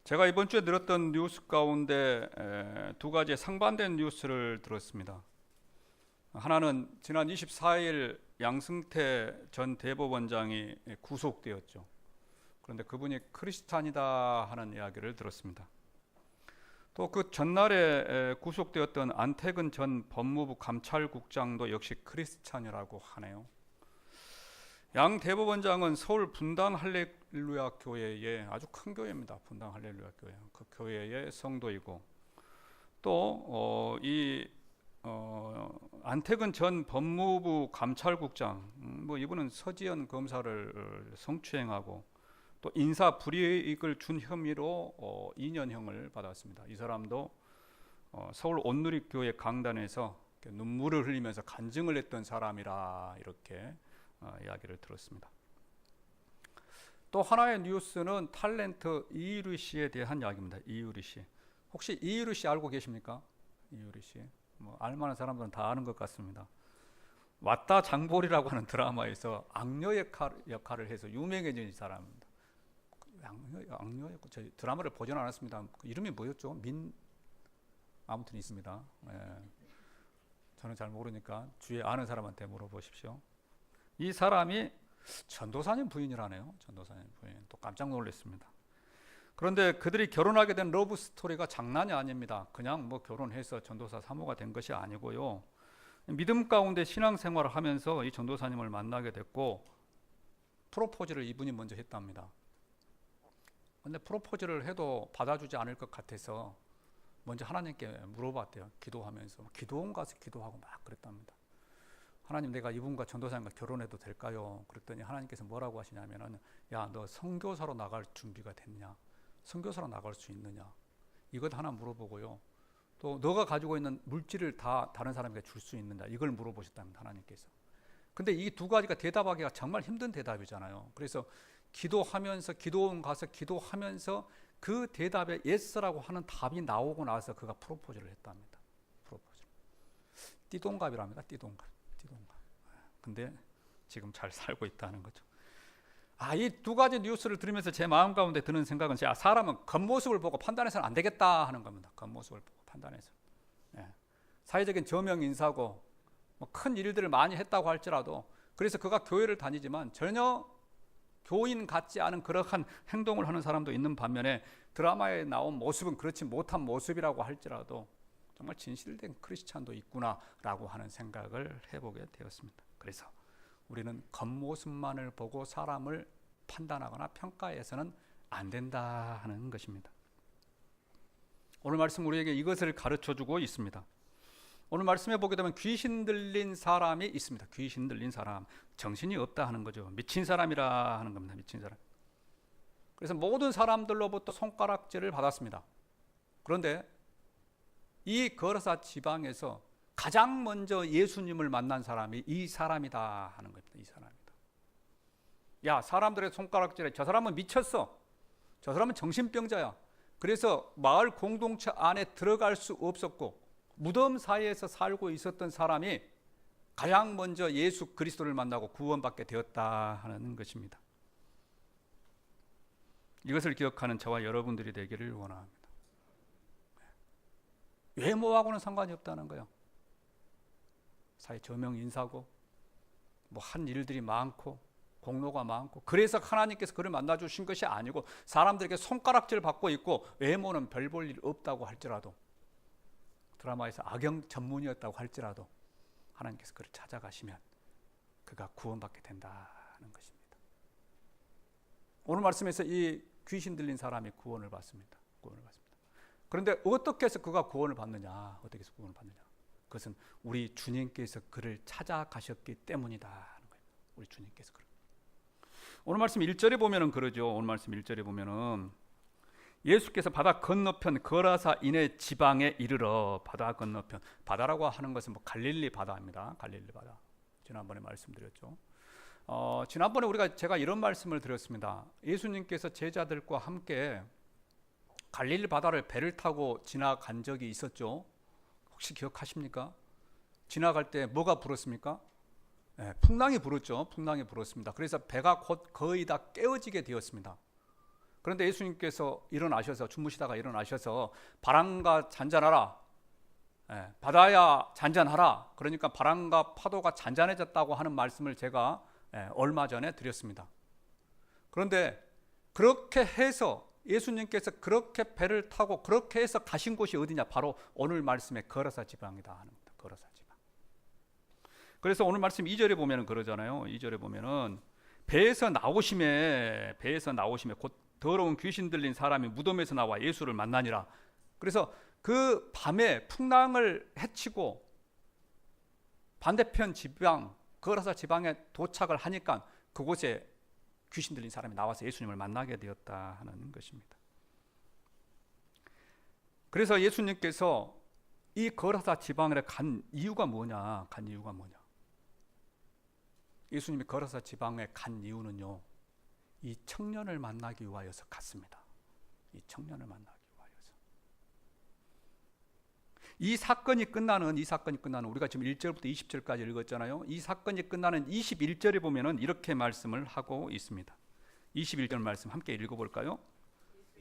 제가 이번 주에 들었던 뉴스 가운데 두 가지의 상반된 뉴스를 들었습니다. 하나는 지난 24일 양승태 전 대법원장이 구속되었죠. 그런데 그분이 크리스찬이다 하는 이야기를 들었습니다. 또 그 전날에 구속되었던 안태근 전 법무부 감찰국장도 역시 크리스찬이라고 하네요. 양 대법원장은 서울 분당 할렐루야 교회의 아주 큰 교회입니다. 분당 할렐루야 교회. 그 교회의 성도이고 또 안태근 전 법무부 감찰국장, 이분은 서지현 검사를 성추행하고 또 인사 불이익을 준 혐의로 2년형을 받았습니다. 이 사람도 서울 온누리교회 강단에서 눈물을 흘리면서 간증을 했던 사람이라 이렇게 이야기를 들었습니다. 또 하나의 뉴스는 탤런트 이유리 씨에 대한 이야기입니다. 이유리 씨. 혹시 이유리 씨 알고 계십니까? 이유리 씨. 알만한 사람들은 다 아는 것 같습니다. 왔다 장보리라고 하는 드라마에서 악녀 역할을 해서 유명해진 사람입니다. 악녀였고 저희 드라마를 보진 않았습니다. 그 이름이 뭐였죠? 아무튼 있습니다. 저는 잘 모르니까 주위에 아는 사람한테 물어보십시오. 이 사람이 전도사님 부인이라네요. 전도사님 부인. 또 깜짝 놀랐습니다. 그런데 그들이 결혼하게 된 러브 스토리가 장난이 아닙니다. 그냥 결혼해서 전도사 사모가 된 것이 아니고요. 믿음 가운데 신앙생활을 하면서 이 전도사님을 만나게 됐고 프로포즈를 이분이 먼저 했답니다. 근데 프로포즈를 해도 받아주지 않을 것 같아서 먼저 하나님께 물어봤대요. 기도하면서 기도원 가서 기도하고 막 그랬답니다. 하나님, 내가 이분과 전도사님과 결혼해도 될까요? 그랬더니 하나님께서 뭐라고 하시냐면은, 야, 너 선교사로 나갈 준비가 됐냐? 선교사로 나갈 수 있느냐? 이것 하나 물어보고요. 또 너가 가지고 있는 물질을 다 다른 사람에게 줄 수 있느냐? 이걸 물어보셨답니다. 하나님께서. 근데 이 두 가지가 대답하기가 정말 힘든 대답이잖아요. 그래서 기도하면서 기도원 가서 기도하면서 그 대답에 예스라고 하는 답이 나오고 나서 그가 프로포즈를 했답니다. 프로포즈. 띠동갑이랍니다. 띠동갑. 근데 지금 잘 살고 있다는 거죠. 이 두 가지 뉴스를 들으면서 제 마음 가운데 드는 생각은 사람은 겉모습을 보고 판단해서는 안 되겠다 하는 겁니다. 겉모습을 보고 판단해서. 사회적인 저명 인사고 큰 일들을 많이 했다고 할지라도, 그래서 그가 교회를 다니지만 전혀 교인 같지 않은 그러한 행동을 하는 사람도 있는 반면에 드라마에 나온 모습은 그렇지 못한 모습이라고 할지라도 정말 진실된 크리스찬도 있구나라고 하는 생각을 해보게 되었습니다. 그래서 우리는 겉모습만을 보고 사람을 판단하거나 평가해서는 안 된다 하는 것입니다. 오늘 말씀 우리에게 이것을 가르쳐주고 있습니다. 오늘 말씀에 보게 되면 귀신 들린 사람이 있습니다. 귀신 들린 사람, 정신이 없다 하는 거죠. 미친 사람이라 하는 겁니다. 미친 사람. 그래서 모든 사람들로부터 손가락질을 받았습니다. 그런데 이 거라사 지방에서 가장 먼저 예수님을 만난 사람이 이 사람이다 하는 겁니다. 이 사람이다. 야, 사람들의 손가락질에 저 사람은 미쳤어. 저 사람은 정신병자야. 그래서 마을 공동체 안에 들어갈 수 없었고 무덤 사이에서 살고 있었던 사람이 가장 먼저 예수 그리스도를 만나고 구원받게 되었다 하는 것입니다. 이것을 기억하는 저와 여러분들이 되기를 원합니다. 외모하고는 상관이 없다는 거예요. 사회 저명 인사고 한 일들이 많고 공로가 많고, 그래서 하나님께서 그를 만나주신 것이 아니고 사람들에게 손가락질 받고 있고 외모는 별 볼 일 없다고 할지라도, 드라마에서 악영 전문이었다고 할지라도 하나님께서 그를 찾아가시면 그가 구원받게 된다는 것입니다. 오늘 말씀에서 이 귀신 들린 사람이 구원을 받습니다. 구원을 받습니다. 그런데 어떻게 해서 그가 구원을 받느냐? 어떻게 해서 구원을 받느냐? 그것은 우리 주님께서 그를 찾아가셨기 때문이다 하는 거예요. 우리 주님께서 그를. 오늘 말씀 1절에 보면은 그러죠. 오늘 말씀 1절에 보면은 예수께서 바다 건너편 거라사 이네 지방에 이르러, 바다 건너편, 바다라고 하는 것은 갈릴리 바다입니다. 갈릴리 바다. 지난번에 말씀드렸죠. 지난번에 제가 이런 말씀을 드렸습니다. 예수님께서 제자들과 함께 갈릴리 바다를 배를 타고 지나간 적이 있었죠. 혹시 기억하십니까? 지나갈 때 뭐가 불었습니까? 풍랑이 불었죠. 풍랑이 불었습니다. 그래서 배가 곧 거의 다 깨어지게 되었습니다. 그런데 예수님께서 일어나셔서, 주무시다가 일어나셔서 바람과 잔잔하라, 바다야 잔잔하라, 그러니까 바람과 파도가 잔잔해졌다고 하는 말씀을 제가 얼마 전에 드렸습니다. 그런데 그렇게 해서 예수님께서 그렇게 배를 타고 그렇게 해서 가신 곳이 어디냐? 바로 오늘 말씀의 거라사 지방이다 하는 겁니다. 거라사 지방. 그래서 오늘 말씀 2절에 보면 그러잖아요. 2절에 보면은 배에서 나오심에 곧 더러운 귀신 들린 사람이 무덤에서 나와 예수를 만나니라. 그래서 그 밤에 풍랑을 헤치고 반대편 지방, 거라사 지방에 도착을 하니까 그곳에 귀신 들린 사람이 나와서 예수님을 만나게 되었다 하는 것입니다. 그래서 예수님께서 이 거라사 지방에 간 이유가 뭐냐? 예수님이 거라사 지방에 간 이유는요, 이 청년을 만나기 위하여서 갔습니다. 이 청년을 만나기 위하여서. 이 사건이 끝나는 우리가 지금 1절부터 20절까지 읽었잖아요. 이 사건이 끝나는 21절에 보면은 이렇게 말씀을 하고 있습니다. 21절 말씀 함께 읽어볼까요?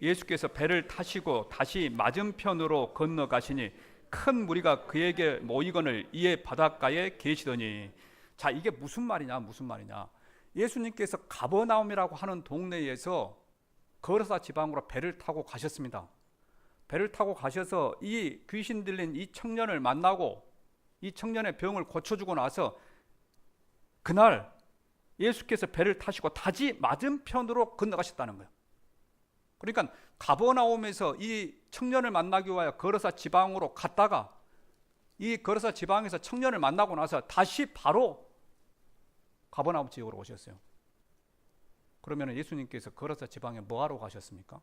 예수께서 배를 타시고 다시 맞은편으로 건너가시니 큰 무리가 그에게 모이거늘 이에 바닷가에 계시더니. 자, 이게 무슨 말이냐? 예수님께서 가버나움이라고 하는 동네에서 거라사 지방으로 배를 타고 가셨습니다. 배를 타고 가셔서 이 귀신 들린 이 청년을 만나고 이 청년의 병을 고쳐주고 나서 그날 예수께서 배를 타시고 다시 맞은편으로 건너가셨다는 거예요. 그러니까 가버나움에서 이 청년을 만나기 위하여 거라사 지방으로 갔다가 이 거라사 지방에서 청년을 만나고 나서 다시 바로 가버나움 지역으로 오셨어요. 그러면 예수님께서 거라사 지방에 뭐하러 가셨습니까?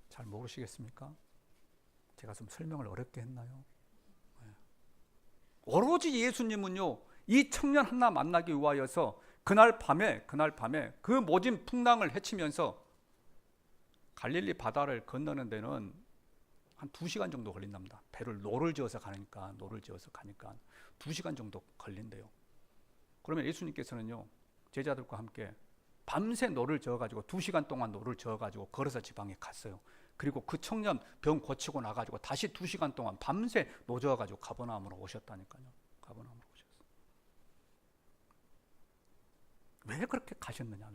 잘 모르시겠습니까? 제가 좀 설명을 어렵게 했나요? 오로지 예수님은요, 이 청년 하나 만나기 위하여서 그날 밤에 그 모진 풍랑을 헤치면서 갈릴리 바다를 건너는 데는 한 2시간 정도 걸린답니다. 배를 노를 지어서 가니까 2시간 정도 걸린대요. 그러면 예수님께서는요, 제자들과 함께 밤새 노를 저어가지고 2시간 동안 노를 저어가지고 거라사 지방에 갔어요. 그리고 그 청년 병 고치고 나가지고 다시 2시간 동안 밤새 노 저어가지고 가버나움으로 오셨다니까요. 가버나움으로 오셨어요. 왜 그렇게 가셨느냐?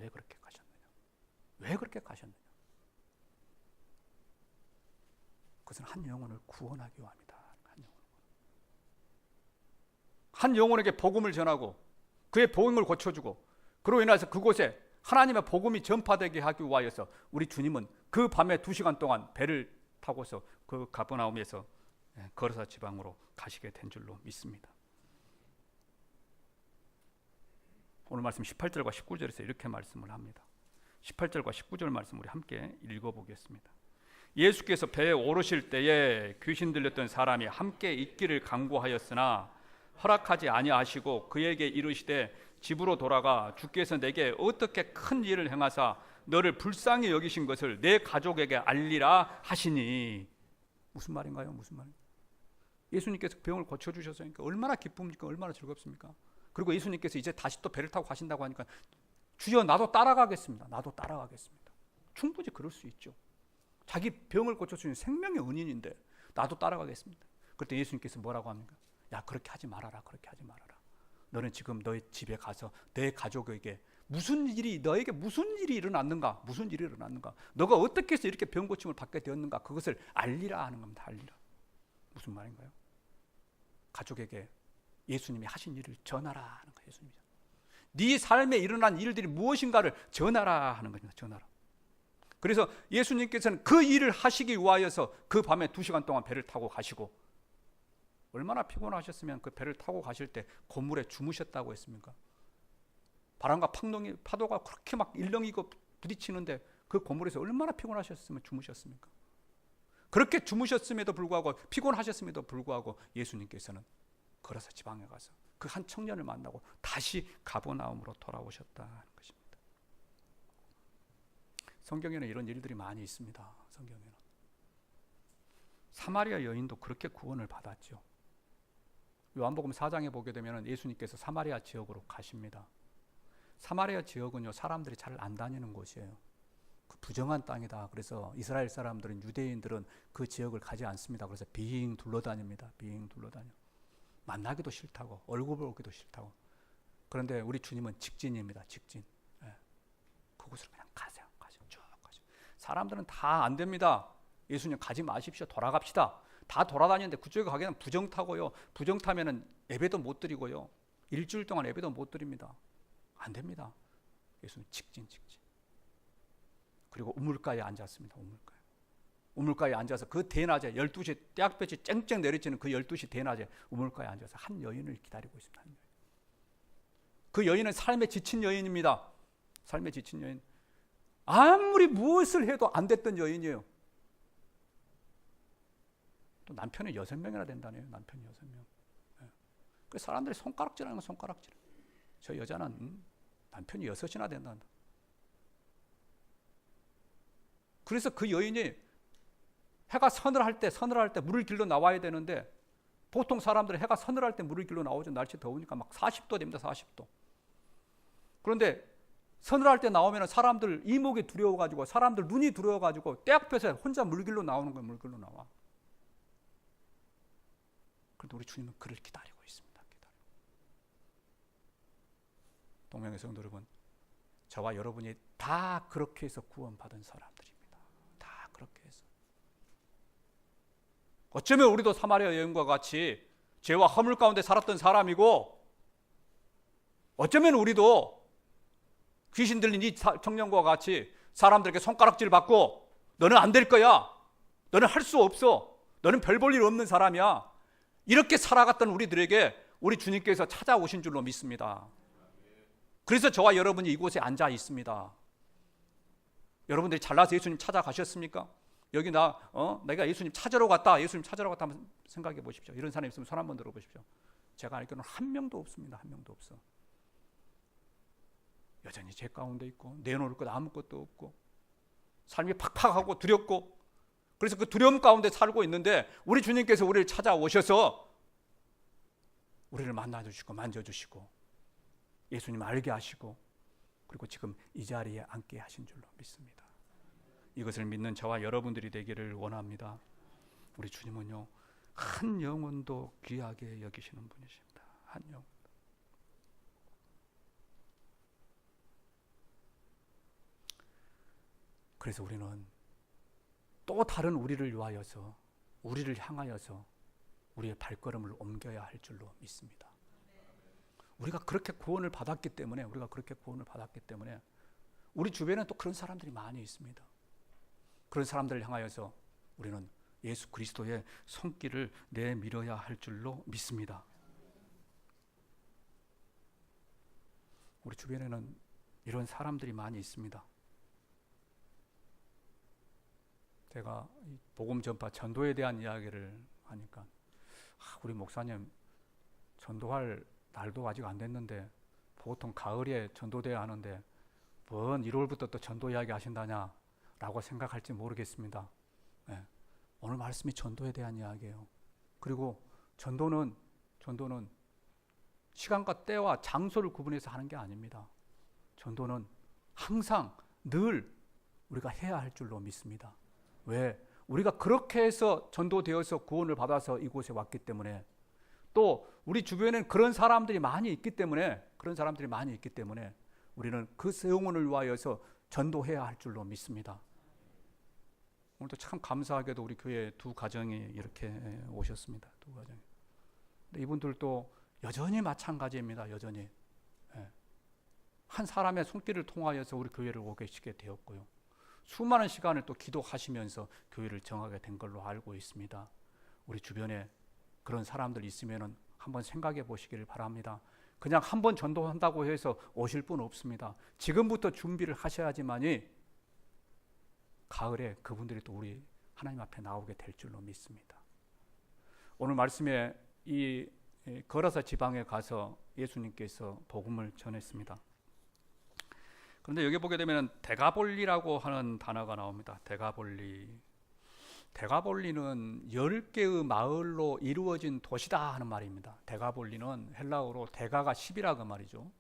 그것은 한 영혼을 구원하기 위함이다. 한 영혼에게 복음을 전하고 그의 복음을 고쳐주고 그로 인해서 그곳에 하나님의 복음이 전파되게 하기 위하여서 우리 주님은 그 밤에 2시간 동안 배를 타고서 그 가버나움에서 거라사 지방으로 가시게 된 줄로 믿습니다. 오늘 말씀 18절과 19절에서 이렇게 말씀을 합니다. 18절과 19절 말씀 우리 함께 읽어보겠습니다. 예수께서 배에 오르실 때에 귀신 들렸던 사람이 함께 있기를 간구하였으나 허락하지 아니하시고 그에게 이르시되 집으로 돌아가 주께서 내게 어떻게 큰 일을 행하사 너를 불쌍히 여기신 것을 내 가족에게 알리라 하시니. 무슨 말인가요? 예수님께서 병을 고쳐주셨으니까 얼마나 기쁩니까? 얼마나 즐겁습니까? 그리고 예수님께서 이제 다시 또 배를 타고 가신다고 하니까 주여 나도 따라가겠습니다. 충분히 그럴 수 있죠. 자기 병을 고쳐주신 생명의 은인인데 나도 따라가겠습니다. 그때 예수님께서 뭐라고 합니까? 야, 그렇게 하지 말아라. 너는 지금 너의 집에 가서 내 가족에게 너에게 무슨 일이 일어났는가? 너가 어떻게 해서 이렇게 병 고침을 받게 되었는가? 그것을 알리라 하는 겁니다. 무슨 말인가요? 가족에게 예수님이 하신 일을 전하라 하는 거예요. 예수님이. 네 삶에 일어난 일들이 무엇인가를 전하라 하는 겁니다. 전하라. 그래서 예수님께서는 그 일을 하시기 위하여서 그 밤에 2시간 동안 배를 타고 가시고, 얼마나 피곤하셨으면 그 배를 타고 가실 때 고물에 주무셨다고 했습니까? 바람과 파도가 그렇게 막 일렁이고 부딪히는데 그 고물에서 얼마나 피곤하셨으면 주무셨습니까? 그렇게 주무셨음에도 불구하고, 피곤하셨음에도 불구하고 예수님께서는 거라사 지방에 가서 그 한 청년을 만나고 다시 가버나움으로 돌아오셨다는 것입니다. 성경에는 이런 일들이 많이 있습니다. 성경에는 사마리아 여인도 그렇게 구원을 받았죠. 요한복음 4장에 보게 되면 예수님께서 사마리아 지역으로 가십니다. 사마리아 지역은요, 사람들이 잘 안 다니는 곳이에요. 그 부정한 땅이다. 그래서 이스라엘 사람들은, 유대인들은 그 지역을 가지 않습니다. 그래서 빙 둘러다닙니다. 빙 둘러다녀. 만나기도 싫다고, 얼굴 보기도 싫다고. 그런데 우리 주님은 직진입니다. 직진. 예. 그곳을 그냥 가세요. 쭉 가세요. 사람들은 다 안 됩니다. 예수님 가지 마십시오. 돌아갑시다. 다 돌아다니는데 그쪽에 가기에는 부정 타고요. 부정 타면은 예배도 못 드리고요. 일주일 동안 예배도 못 드립니다. 안 됩니다. 예수님 직진. 그리고 우물가에 앉았습니다. 우물가에 앉아서 그 대낮에 12시 떼약볕이 쨍쨍 내리치는 그 12시 대낮에 우물가에 앉아서 한 여인을 기다리고 있습니다. 그 여인은 삶에 지친 여인입니다. 삶에 지친 여인. 아무리 무엇을 해도 안 됐던 여인이에요. 또 남편이 6명이나 된다네요. 남편이 6명. 그 사람들이 손가락질하는 건 손가락질. 저 여자는 남편이 6이나 된다. 그래서 그 여인이 해가 서늘할 때 물을 길러 나와야 되는데, 보통 사람들은 해가 서늘할 때 물을 길러 나오죠. 날씨 더우니까 막 40도 됩니다. 40도. 그런데 서늘할 때 나오면 사람들 이목이 두려워가지고, 사람들 눈이 두려워가지고 떼약볕에 혼자 물 길러 나오는 거예요. 물 길러 나와. 그런데 우리 주님은 그를 기다리고 있습니다. 동명의 성도 여러분, 저와 여러분이 다 그렇게 해서 구원받은 사람들입니다. 다 그렇게 해서. 어쩌면 우리도 사마리아 여인과 같이 죄와 허물 가운데 살았던 사람이고, 어쩌면 우리도 귀신 들린 이 청년과 같이 사람들에게 손가락질 받고, 너는 안 될 거야, 너는 할 수 없어, 너는 별 볼 일 없는 사람이야, 이렇게 살아갔던 우리들에게 우리 주님께서 찾아오신 줄로 믿습니다. 그래서 저와 여러분이 이곳에 앉아 있습니다. 여러분들이 잘나서 예수님 찾아가셨습니까? 여기 내가 예수님 찾으러 갔다, 예수님 찾으러 갔다 한번 생각해 보십시오. 이런 사람 있으면 손 한번 들어보십시오. 제가 알기로는 한 명도 없습니다. 한 명도 없어. 여전히 죄 가운데 있고, 내놓을 것 아무것도 없고, 삶이 팍팍하고 두렵고, 그래서 그 두려움 가운데 살고 있는데 우리 주님께서 우리를 찾아오셔서 우리를 만나주시고 만져주시고 예수님 알게 하시고, 그리고 지금 이 자리에 앉게 하신 줄로 믿습니다. 이것을 믿는 저와 여러분들이 되기를 원합니다. 우리 주님은요, 한 영혼도 귀하게 여기시는 분이십니다. 한 영혼. 그래서 우리는 또 다른 우리를 위하여서, 우리를 향하여서 우리의 발걸음을 옮겨야 할 줄로 믿습니다. 우리가 그렇게 구원을 받았기 때문에, 우리 주변에 또 그런 사람들이 많이 있습니다. 그런 사람들을 향하여서 우리는 예수 그리스도의 손길을 내밀어야 할 줄로 믿습니다. 우리 주변에는 이런 사람들이 많이 있습니다. 제가 복음 전파 전도에 대한 이야기를 하니까, 우리 목사님 전도할 날도 아직 안 됐는데 보통 가을에 전도대회 하는데 뭔 1월부터 또 전도 이야기 하신다냐 라고 생각할지 모르겠습니다. 네. 오늘 말씀이 전도에 대한 이야기예요. 그리고 전도는 시간과 때와 장소를 구분해서 하는 게 아닙니다. 전도는 항상 늘 우리가 해야 할 줄로 믿습니다. 왜? 우리가 그렇게 해서 전도되어서 구원을 받아서 이곳에 왔기 때문에, 또 우리 주변에는 그런 사람들이 많이 있기 때문에 우리는 그 영혼을 위하여서 전도해야 할 줄로 믿습니다. 오늘도 참 감사하게도 우리 교회 두 가정이 이렇게 오셨습니다. 두 가정. 근데 이분들도 여전히 마찬가지입니다. 여전히. 한 사람의 손길을 통하여서 우리 교회를 오게 되었고요. 수많은 시간을 또 기도하시면서 교회를 정하게 된 걸로 알고 있습니다. 우리 주변에 그런 사람들 있으면 한번 생각해 보시기를 바랍니다. 그냥 한번 전도한다고 해서 오실 분 없습니다. 지금부터 준비를 하셔야지만이 가을에 그분들이 또 우리 하나님 앞에 나오게 될 줄로 믿습니다. 오늘 말씀에 이 거라사 지방에 가서 예수님께서 복음을 전했습니다. 그런데 여기 보게 되면 데가볼리라고 하는 단어가 나옵니다. 데가볼리는 10개의 마을로 이루어진 도시다 하는 말입니다. 데가볼리는 헬라어로 데가가 10이라고 말이죠.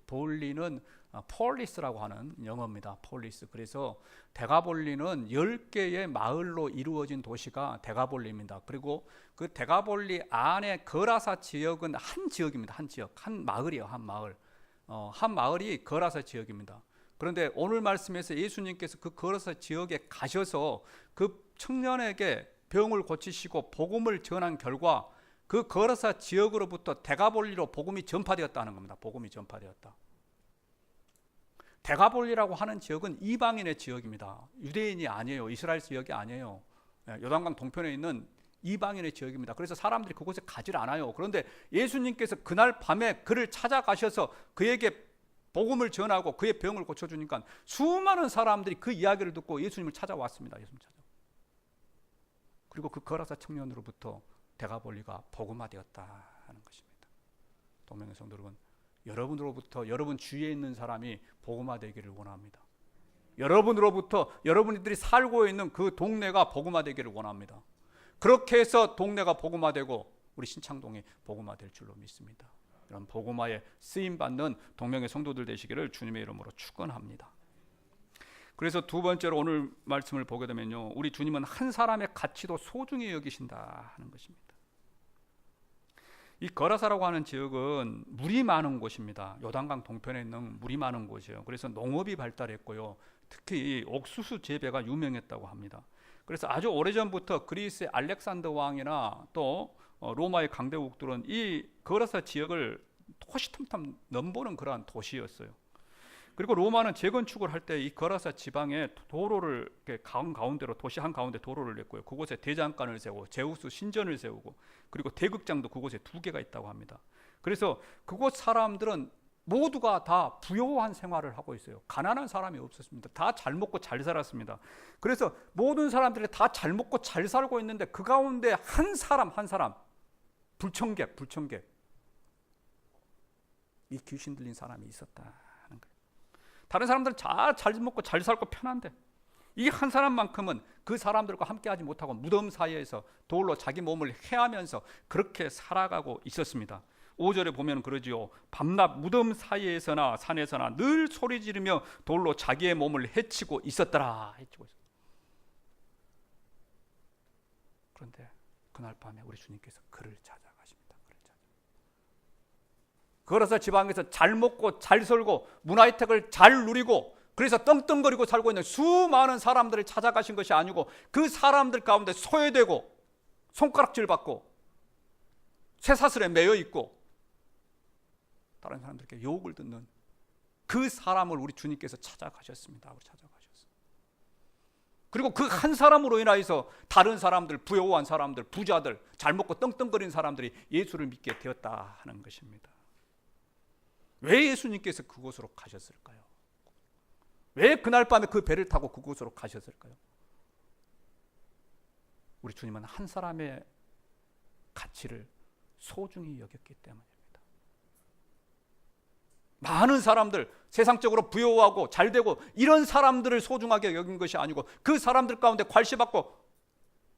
볼리는 폴리스라고 하는 영어입니다. 폴리스. 그래서 데가볼리는 10개의 마을로 이루어진 도시가 데가볼리입니다. 그리고 그 데가볼리 안에 거라사 지역은 한 지역입니다. 한 지역, 한 마을이에요. 한 마을. 한 마을이 거라사 지역입니다. 그런데 오늘 말씀에서 예수님께서 그 거라사 지역에 가셔서 그 청년에게 병을 고치시고 복음을 전한 결과 그 거라사 지역으로부터 데가볼리로 복음이 전파되었다는 겁니다. 복음이 전파되었다. 데가볼리라고 하는 지역은 이방인의 지역입니다. 유대인이 아니에요. 이스라엘 지역이 아니에요. 요단강 동편에 있는 이방인의 지역입니다. 그래서 사람들이 그곳에 가질 않아요. 그런데 예수님께서 그날 밤에 그를 찾아가셔서 그에게 복음을 전하고 그의 병을 고쳐주니까 수많은 사람들이 그 이야기를 듣고 예수님을 찾아왔습니다. 예수님 찾아. 그리고 그 거라사 청년으로부터 데가볼리가 복음화되었다 하는 것입니다. 동명의 성도 여러분, 여러분으로부터 여러분 주위에 있는 사람이 복음화되기를 원합니다. 여러분으로부터 여러분들이 살고 있는 그 동네가 복음화되기를 원합니다. 그렇게 해서 동네가 복음화되고 우리 신창동이 복음화될 줄로 믿습니다. 이런 복음화에 쓰임받는 동명의 성도들 되시기를 주님의 이름으로 축원합니다. 그래서 두 번째로 오늘 말씀을 보게 되면요, 우리 주님은 한 사람의 가치도 소중히 여기신다 하는 것입니다. 이 거라사라고 하는 지역은 물이 많은 곳입니다. 요단강 동편에 있는 물이 많은 곳이에요. 그래서 농업이 발달했고요, 특히 옥수수 재배가 유명했다고 합니다. 그래서 아주 오래전부터 그리스의 알렉산더 왕이나 또 로마의 강대국들은 이 거라사 지역을 토시탐탐 넘보는 그러한 도시였어요. 그리고 로마는 재건축을 할 때 이 거라사 지방에 도로를 가운데로, 도시 한 가운데 도로를 냈고요. 그곳에 대장간을 세우고 제우스 신전을 세우고 그리고 대극장도 그곳에 2개가 있다고 합니다. 그래서 그곳 사람들은 모두가 다 부유한 생활을 하고 있어요. 가난한 사람이 없었습니다. 다 잘 먹고 잘 살았습니다. 그래서 모든 사람들이 다 잘 먹고 잘 살고 있는데 그 가운데 한 사람 불청객 이 귀신 들린 사람이 있었다 하는 거예요. 다른 사람들은 잘 먹고 잘 살고 편한데 이 한 사람만큼은 그 사람들과 함께하지 못하고 무덤 사이에서 돌로 자기 몸을 헤하면서 그렇게 살아가고 있었습니다. 5절에 보면 그러지요. 밤낮 무덤 사이에서나 산에서나 늘 소리 지르며 돌로 자기의 몸을 해치고 있었더라. 그런데 그날 밤에 우리 주님께서 그를 찾아가십니다. 거라사 지방에서 잘 먹고 잘 살고 문화혜택을 잘 누리고 그래서 떵떵거리고 살고 있는 수많은 사람들을 찾아가신 것이 아니고 그 사람들 가운데 소외되고 손가락질 받고 쇠사슬에 매여 있고 다른 사람들에게 유혹을 듣는 그 사람을 우리 주님께서 찾아가셨습니다. 그리고 그 한 사람으로 인하여서 다른 사람들, 부유한 사람들, 부자들, 잘 먹고 떵떵거리는 사람들이 예수를 믿게 되었다 하는 것입니다. 왜 예수님께서 그곳으로 가셨을까요? 왜 그날 밤에 그 배를 타고 그곳으로 가셨을까요? 우리 주님은 한 사람의 가치를 소중히 여겼기 때문입니다. 많은 사람들, 세상적으로 부유하고 잘되고 이런 사람들을 소중하게 여긴 것이 아니고 그 사람들 가운데 괄시받고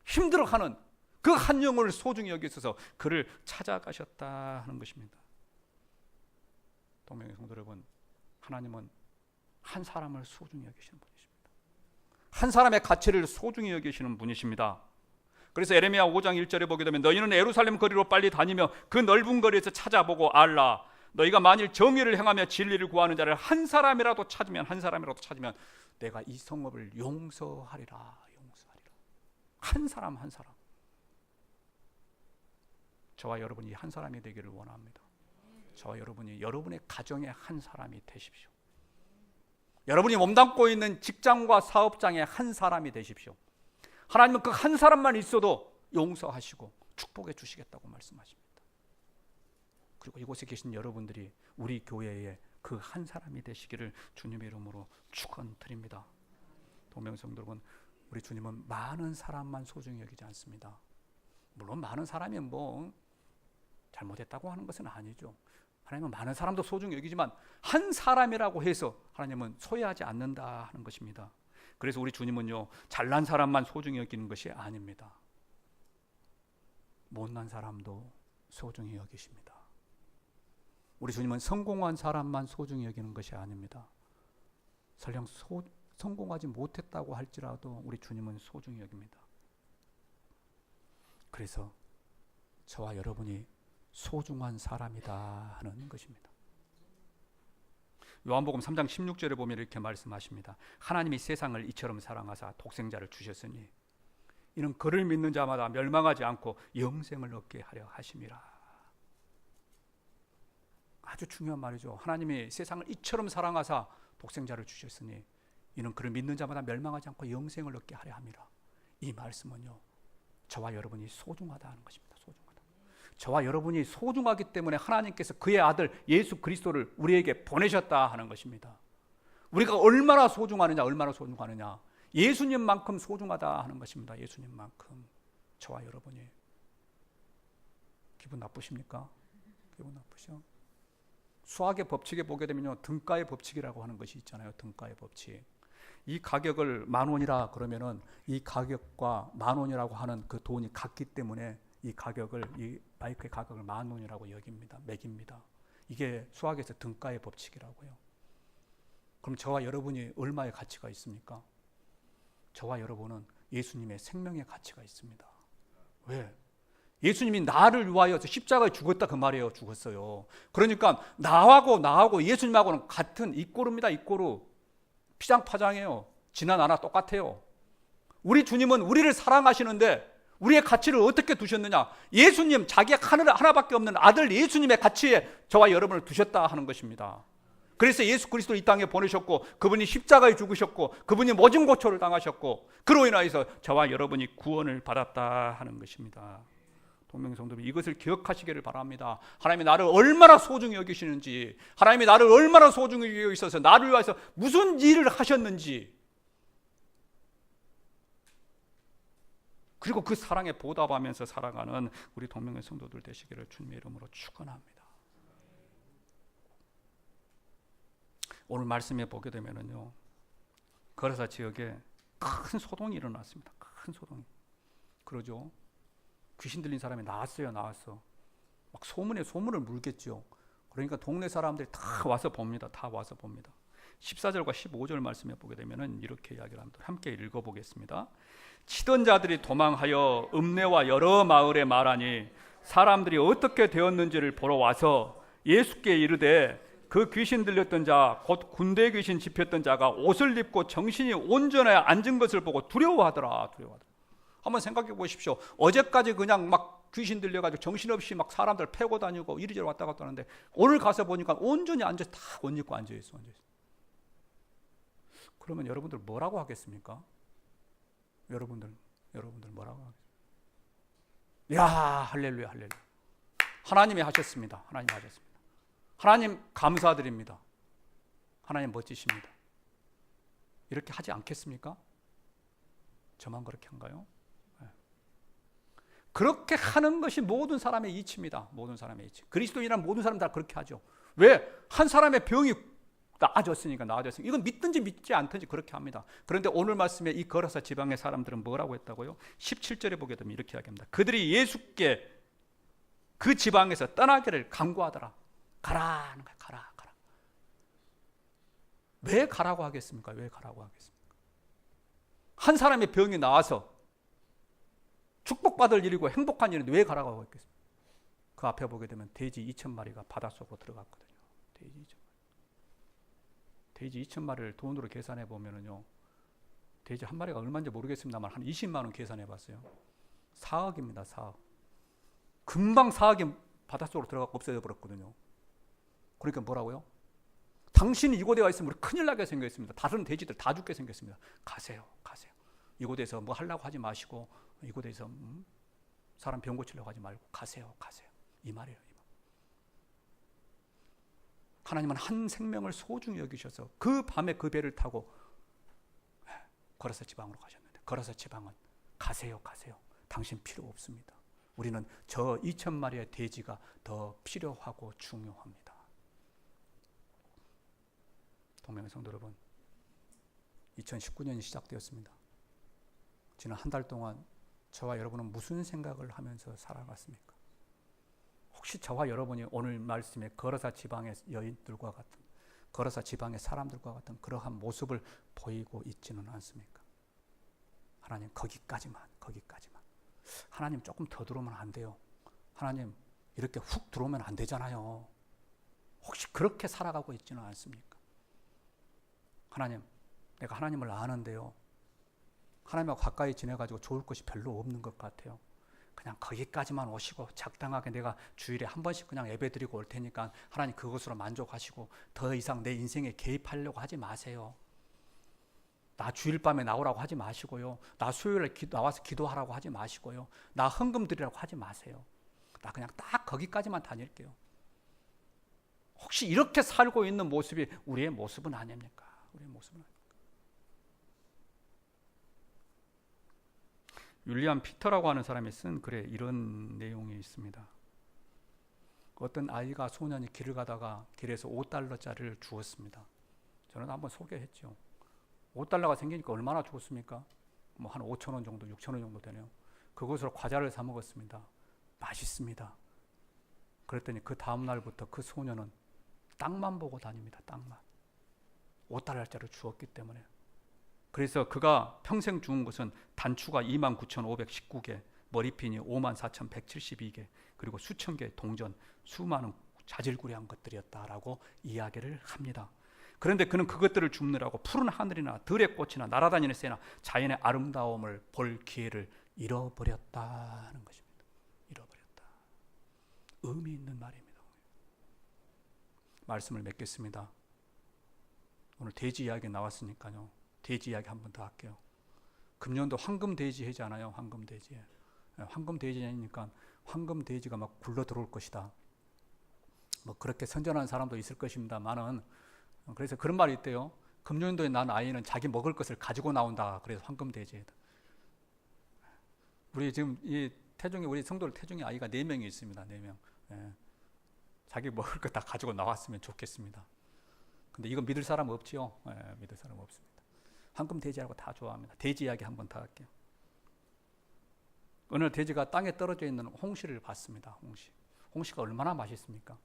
힘들어하는 그 한 영혼을 소중히 여기셔서 그를 찾아가셨다 하는 것입니다. 동명의 성도 여러분, 하나님은 한 사람을 소중히 여기시는 분이십니다. 한 사람의 가치를 소중히 여기시는 분이십니다. 그래서 에레미야 5장 1절에 보게 되면 너희는 예루살렘 거리로 빨리 다니며 그 넓은 거리에서 찾아보고 알라. 너희가 만일 정의를 행하며 진리를 구하는 자를 한 사람이라도 찾으면 내가 이 성읍을 용서하리라. 한 사람. 저와 여러분이 한 사람이 되기를 원합니다. 저와 여러분이 여러분의 가정의 한 사람이 되십시오. 여러분이 몸담고 있는 직장과 사업장의 한 사람이 되십시오. 하나님은 그 한 사람만 있어도 용서하시고 축복해 주시겠다고 말씀하십니다. 그리고 이곳에 계신 여러분들이 우리 교회의 그 한 사람이 되시기를 주님의 이름으로 축원드립니다. 동명성도 여러분, 우리 주님은 많은 사람만 소중히 여기지 않습니다. 물론 많은 사람이 잘못했다고 하는 것은 아니죠. 하나님은 많은 사람도 소중히 여기지만 한 사람이라고 해서 하나님은 소외하지 않는다 하는 것입니다. 그래서 우리 주님은요, 잘난 사람만 소중히 여기는 것이 아닙니다. 못난 사람도 소중히 여기십니다. 우리 주님은 성공한 사람만 소중히 여기는 것이 아닙니다. 설령 성공하지 못했다고 할지라도 우리 주님은 소중히 여깁니다. 그래서 저와 여러분이 소중한 사람이다 하는 것입니다. 요한복음 3장 16절에 보면 이렇게 말씀하십니다. 하나님이 세상을 이처럼 사랑하사 독생자를 주셨으니 이는 그를 믿는 자마다 멸망하지 않고 영생을 얻게 하려 하심이라. 아주 중요한 말이죠. 하나님이 세상을 이처럼 사랑하사 독생자를 주셨으니 이는 그를 믿는 자마다 멸망하지 않고 영생을 얻게 하려 함이라. 이 말씀은요, 저와 여러분이 소중하다 하는 것입니다. 소중하다. 저와 여러분이 소중하기 때문에 하나님께서 그의 아들 예수 그리스도를 우리에게 보내셨다 하는 것입니다. 우리가 얼마나 소중하느냐, 얼마나 소중하느냐, 예수님만큼 소중하다 하는 것입니다. 예수님만큼. 저와 여러분이. 기분 나쁘십니까? 기분 나쁘죠? 수학의 법칙에 보게 되면요, 등가의 법칙이라고 하는 것이 있잖아요. 등가의 법칙. 이 가격을 10,000원이라 그러면은 이 가격과 10,000원이라고 하는 그 돈이 같기 때문에 이 바이크의 가격을 10,000원이라고 여깁니다. 매깁니다. 이게 수학에서 등가의 법칙이라고요. 그럼 저와 여러분이 얼마의 가치가 있습니까? 저와 여러분은 예수님의 생명의 가치가 있습니다. 왜? 예수님이 나를 위하여 십자가에 죽었다 그 말이에요. 죽었어요. 그러니까 나하고 예수님하고는 같은 이꼬르입니다. 이꼬르. 피장파장이에요. 지나 나나 똑같아요. 우리 주님은 우리를 사랑하시는데 우리의 가치를 어떻게 두셨느냐? 예수님, 자기 하나밖에 없는 아들 예수님의 가치에 저와 여러분을 두셨다 하는 것입니다. 그래서 예수 그리스도를 이 땅에 보내셨고, 그분이 십자가에 죽으셨고, 그분이 모진 고초를 당하셨고, 그로 인하여서 저와 여러분이 구원을 받았다 하는 것입니다. 동명성도님, 이것을 기억하시기를 바랍니다. 하나님이 나를 얼마나 소중히 여기시는지, 하나님이 나를 얼마나 소중히 여기고 있어서 나를 위해서 무슨 일을 하셨는지, 그리고 그 사랑에 보답하면서 살아가는 우리 동명의 성도들 되시기를 주님의 이름으로 축원합니다. 오늘 말씀에 보게 되면은요, 거라사 지역에 큰 소동이 일어났습니다. 큰 소동이. 그러죠. 귀신 들린 사람이 나왔어. 막 소문을 물겠죠. 그러니까 동네 사람들이 다 와서 봅니다. 14절과 15절 말씀에 보게 되면은 이렇게 이야기를 합니다. 함께 읽어보겠습니다. 치던 자들이 도망하여 읍내와 여러 마을에 말하니 사람들이 어떻게 되었는지를 보러 와서 예수께 이르되 그 귀신 들렸던 자, 곧 군대 귀신 집혔던 자가 옷을 입고 정신이 온전해 앉은 것을 보고 두려워하더라. 한번 생각해 보십시오. 어제까지 그냥 막 귀신 들려가지고 정신없이 막 사람들 패고 다니고 이리저리 왔다 갔다 하는데 오늘 가서 보니까 온전히 앉아서 다 옷 입고 앉아있어. 그러면 여러분들 뭐라고 하겠습니까? 여러분들 뭐라고 하겠습니까? 야, 할렐루야. 하나님이 하셨습니다. 하나님 감사드립니다. 하나님 멋지십니다. 이렇게 하지 않겠습니까? 저만 그렇게 한가요? 네. 그렇게 하는 것이 모든 사람의 이치입니다. 그리스도인이란 모든 사람 다 그렇게 하죠. 왜? 한 사람의 병이 나아졌으니까. 이건 믿든지 믿지 않든지 그렇게 합니다. 그런데 오늘 말씀에 이 거라사 지방의 사람들은 뭐라고 했다고요? 17절에 보게 되면 이렇게 이야기합니다. 그들이 예수께 그 지방에서 떠나기를 간구하더라. 가라. 왜 가라고 하겠습니까? 한 사람의 병이 나와서 축복받을 일이고 행복한 일인데 왜 가라고 하겠습니까? 그 앞에 보게 되면 돼지 2,000마리가 바닷속으로 들어갔거든요. 돼지 2,000마리를 돈으로 계산해 보면은요, 돼지 한 마리가 얼마인지 모르겠습니다만 한 20만 원 계산해 봤어요. 4억입니다. 4억. 금방 4억이 바닷속으로 들어가고 없어져 버렸거든요. 그러니까 뭐라고요? 당신이 이곳에 와 있으면 우리 큰일 나게 생겼습니다. 다른 돼지들 다 죽게 생겼습니다. 가세요. 이곳에서 뭐 하려고 하지 마시고, 이곳에서 사람 병 고치려고 하지 말고 가세요. 이 말이에요. 하나님은 한 생명을 소중히 여기셔서 그 밤에 그 배를 타고 거라사 지방으로 가셨는데, 거라사 지방은 가세요. 당신 필요 없습니다. 우리는 저 2,000마리의 돼지가 더 필요하고 중요합니다. 동명의 성도 여러분, 2019년이 시작되었습니다. 지난 한 달 동안 저와 여러분은 무슨 생각을 하면서 살아갔습니까? 혹시 저와 여러분이 오늘 말씀에 거라사 지방의 여인들과 같은, 거라사 지방의 사람들과 같은 그러한 모습을 보이고 있지는 않습니까? 하나님 거기까지만. 하나님 조금 더 들어오면 안 돼요. 하나님 이렇게 훅 들어오면 안 되잖아요. 혹시 그렇게 살아가고 있지는 않습니까? 하나님, 내가 하나님을 아는데요, 하나님하고 가까이 지내가지고 좋을 것이 별로 없는 것 같아요. 그냥 거기까지만 오시고 적당하게 내가 주일에 한 번씩 그냥 예배드리고 올 테니까 하나님 그것으로 만족하시고 더 이상 내 인생에 개입하려고 하지 마세요. 나 주일 밤에 나오라고 하지 마시고요. 나 수요일에 나와서 기도하라고 하지 마시고요. 나 헌금 드리라고 하지 마세요. 나 그냥 딱 거기까지만 다닐게요. 혹시 이렇게 살고 있는 모습이 우리의 모습은 아닙니까? 우리의 모습은 아닙니까? 윌리엄 피터라고 하는 사람이 쓴 글에 이런 내용이 있습니다. 어떤 아이가 소년이 길을 가다가 길에서 $5짜리를 주었습니다. 저는 한번 소개했죠. $5가 생기니까 얼마나 좋습니까? 뭐 한 5,000원 정도, 6,000원 정도 되네요. 그것으로 과자를 사 먹었습니다. 맛있습니다. 그랬더니 그 다음 날부터 그 소년은 땅만 보고 다닙니다. 땅만. $5짜리를 주었기 때문에. 그래서 그가 평생 주운 것은 단추가 29,519개, 머리핀이 54,172개, 그리고 수천 개의 동전, 수많은 자질구레한 것들이었다라고 이야기를 합니다. 그런데 그는 그것들을 줍느라고 푸른 하늘이나 들의 꽃이나 날아다니는 새나 자연의 아름다움을 볼 기회를 잃어버렸다는 것입니다. 잃어버렸다. 의미 있는 말입니다. 말씀을 맺겠습니다. 오늘 돼지 이야기 나왔으니까요. 돼지 이야기 한 번 더 할게요. 금년도 황금돼지 해잖아요. 황금돼지. 황금돼지니까 황금돼지가 막 굴러 들어올 것이다. 뭐 그렇게 선전하는 사람도 있을 것입니다만은, 그래서 그런 말이 있대요. 금년도에 난 아이는 자기 먹을 것을 가지고 나온다. 그래서 황금돼지다. 우리 지금 이 태중에, 우리 성도 태중에 아이가 4명이 있습니다. 4명. 예. 자기 먹을 것 다 가지고 나왔으면 좋겠습니다. 근데 이거 믿을 사람 없지요? 예, 믿을 사람 없습니다. 황금돼지라고 다 좋아합니다. 돼지 이야기 한 번 더 할게요. 어느 돼지가 땅에 떨어져 있는 홍시를 봤습니다. 홍시가 얼마나 맛있습니까?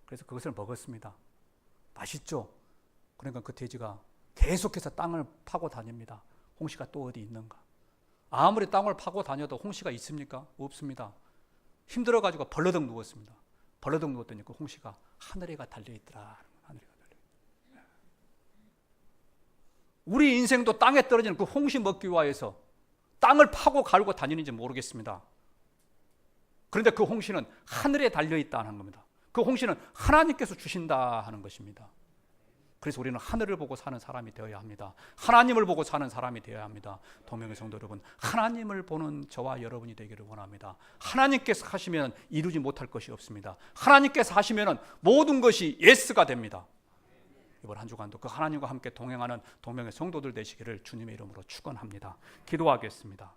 그래서 그것을 먹었습니다. 맛있죠? 그러니까 그 돼지가 계속해서 땅을 파고 다닙니다. 홍시가 또 어디 있는가? 아무리 땅을 파고 다녀도 홍시가 있습니까? 없습니다. 힘들어가지고 벌러덩 누웠습니다. 벌러덩 누웠더니 그 홍시가 하늘에가 달려있더라. 하늘에가 달려있더라. 우리 인생도 땅에 떨어지는 그 홍시 먹기 위해서 땅을 파고 갈고 다니는지 모르겠습니다. 그런데 그 홍시는 하늘에 달려있다는 겁니다. 그 홍시는 하나님께서 주신다 하는 것입니다. 그래서 우리는 하늘을 보고 사는 사람이 되어야 합니다. 하나님을 보고 사는 사람이 되어야 합니다. 동명의 성도 여러분, 하나님을 보는 저와 여러분이 되기를 원합니다. 하나님께서 하시면 이루지 못할 것이 없습니다. 하나님께서 하시면 모든 것이 예스가 됩니다. 이번 한 주간도 그 하나님과 함께 동행하는 동명의 성도들 되시기를 주님의 이름으로 축원합니다. 기도하겠습니다.